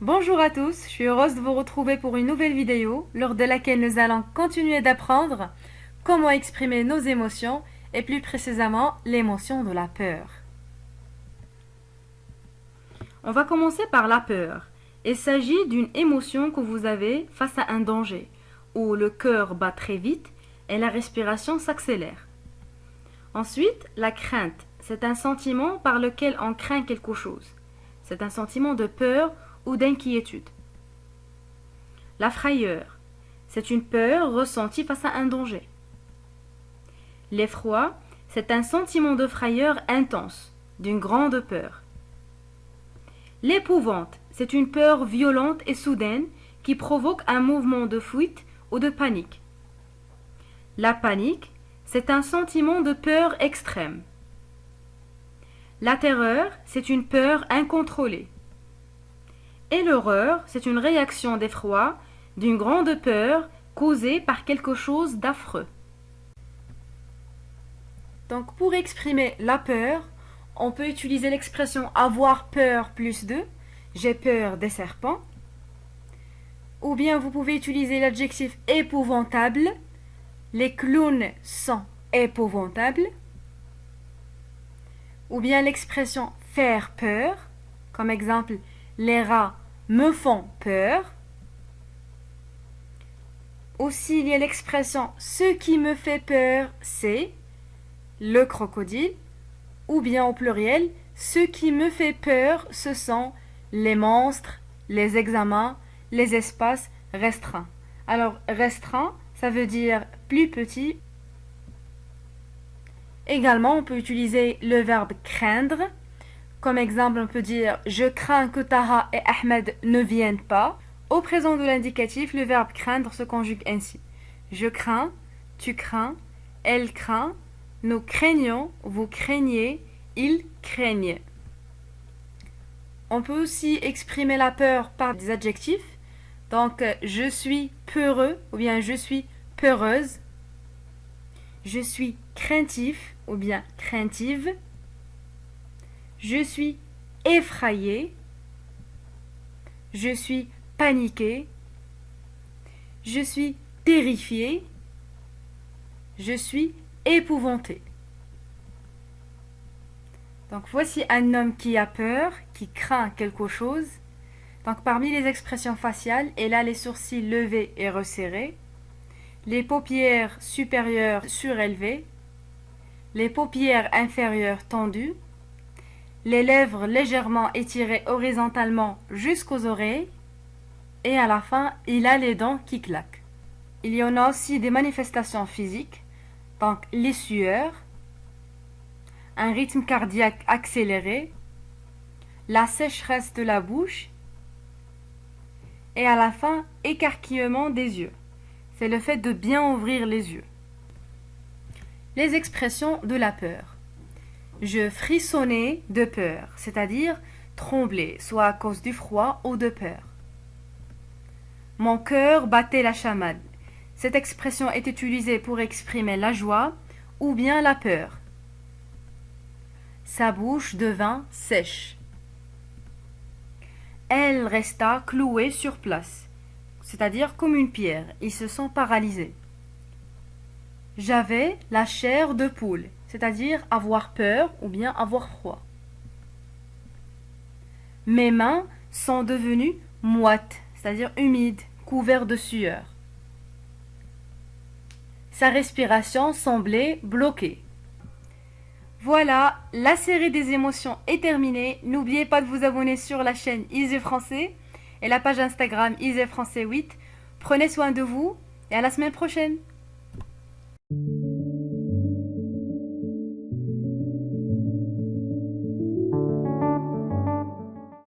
Bonjour à tous, je suis heureuse de vous retrouver pour une nouvelle vidéo lors de laquelle nous allons continuer d'apprendre comment exprimer nos émotions et plus précisément l'émotion de la peur. On va commencer par la peur. Il s'agit d'une émotion que vous avez face à un danger où le cœur bat très vite et la respiration s'accélère. Ensuite, la crainte, c'est un sentiment par lequel on craint quelque chose. C'est un sentiment de peur ou d'inquiétude. La frayeur, c'est une peur ressentie face à un danger. L'effroi, c'est un sentiment de frayeur intense, d'une grande peur. L'épouvante, c'est une peur violente et soudaine qui provoque un mouvement de fuite ou de panique. La panique, c'est un sentiment de peur extrême. La terreur, c'est une peur incontrôlée. Et l'horreur, c'est une réaction d'effroi, d'une grande peur causée par quelque chose d'affreux. Donc pour exprimer la peur, on peut utiliser l'expression avoir peur plus de, j'ai peur des serpents. Ou bien vous pouvez utiliser l'adjectif épouvantable, les clowns sont épouvantables. Ou bien l'expression faire peur, comme exemple les rats me font peur. Aussi, il y a l'expression ce qui me fait peur, c'est le crocodile. Ou bien au pluriel, ce qui me fait peur, ce sont les monstres, les examens, les espaces restreints. Alors, restreint, ça veut dire plus petit. Également, on peut utiliser le verbe craindre. Comme exemple, on peut dire « Je crains que Taha et Ahmed ne viennent pas ». Au présent de l'indicatif, le verbe craindre se conjugue ainsi. Je crains, tu crains, elle craint, nous craignons, vous craignez, ils craignent. On peut aussi exprimer la peur par des adjectifs. Donc, je suis peureux ou bien je suis peureuse. Je suis craintif ou bien craintive. Je suis effrayé. Je suis paniqué. Je suis terrifié. Je suis épouvanté. Donc voici un homme qui a peur, qui craint quelque chose. Donc parmi les expressions faciales, il a les sourcils levés et resserrés, les paupières supérieures surélevées, les paupières inférieures tendues, les lèvres légèrement étirées horizontalement jusqu'aux oreilles, et à la fin, il a les dents qui claquent. Il y en a aussi des manifestations physiques, donc les sueurs, un rythme cardiaque accéléré, la sécheresse de la bouche, et à la fin, écarquillement des yeux. C'est le fait de bien ouvrir les yeux. Les expressions de la peur. Je frissonnais de peur, c'est-à-dire trembler, soit à cause du froid ou de peur. Mon cœur battait la chamade. Cette expression est utilisée pour exprimer la joie ou bien la peur. Sa bouche devint sèche. Elle resta clouée sur place, c'est-à-dire comme une pierre. Ils se sont paralysés. J'avais la chair de poule, c'est-à-dire avoir peur ou bien avoir froid. Mes mains sont devenues moites, c'est-à-dire humides, couvertes de sueur. Sa respiration semblait bloquée. Voilà, la série des émotions est terminée. N'oubliez pas de vous abonner sur la chaîne Easy Français et la page Instagram Easy Français 8. Prenez soin de vous et à la semaine prochaine.